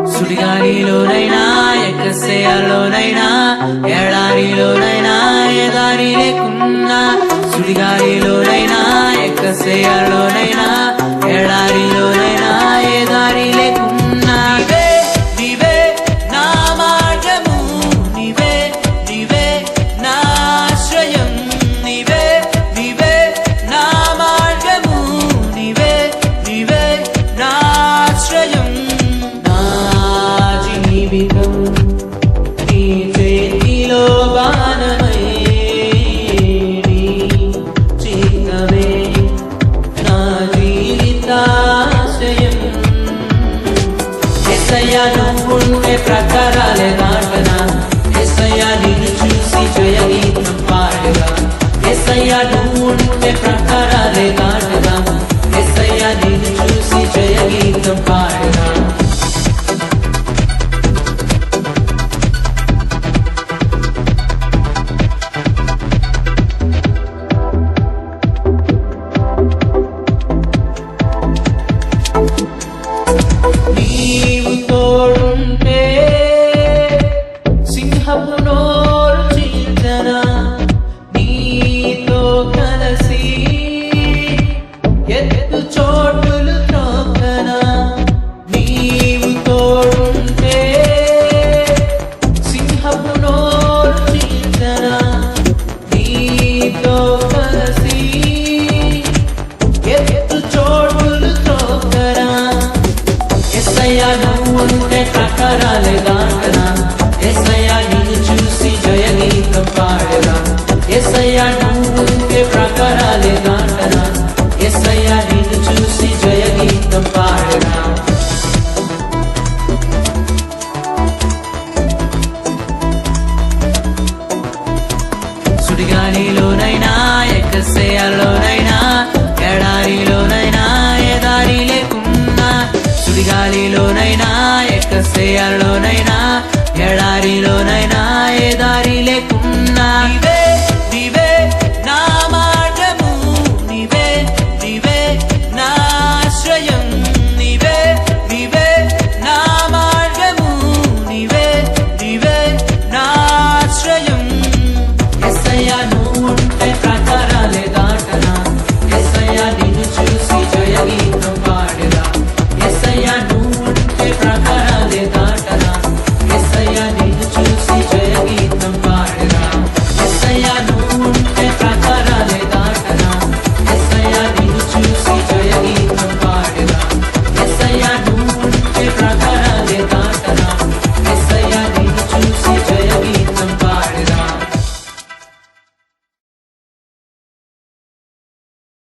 సుడిగాలిలోనైనా ఎక్కసేయాలోనైనా ఎడారిలోనైనా ఏ దారి లేకున్నా సుడిగాలిలోనైనా ఎక్కసేయాలోనైనా ఎడారిలోనైనా ఏ దారి లేకున్నా నీవే నా మార్గము నీవే నా ఆశ్రయం నీవే నా మార్గము నీవే నా ఆశ్రయం జీవితం నీ చేతిలో బాణమై నీ చిత్తమే నా జీవితాశ్రయం యేసయ్యా నువ్వుండే ప్రకారాలే దాటనా యేసయ్యా నిన్ను చూసి జయగీతం పాడగా యేసయ్యా నువ్వుండే ప్రకారాలే దాటనా యేసయ్యా నిన్ను చూసి జయగీతం పాడగా నీవు తోడుంటే సింహపు నోరు చీల్చనా నీతో కలిసి ఎత్తు చోటులు త్రోకనా నీవు తోడుంటే సింహపు నోరు చీల్చనా నీతో కలిసి ఎత్తు చోటులు త్రోకనా యేసయ్యా నువ్వుండే ప్రకారాలే దాటనా యేసయ్యా నిన్ను చూసి జయగీతం పాడగా యేసయ్యా నువ్వుండే ప్రకారాలే దాటనా యేసయ్యా నిన్ను చూసి జయగీతం పాడగా సుడిగాలిలోనైనా ఎక్కసేయాలోనైనా ఎడారిలోనైనా ఏ దారి లేకున్నా సుడిగాలిలోనైనా ఎక్కసేయాలోనైనా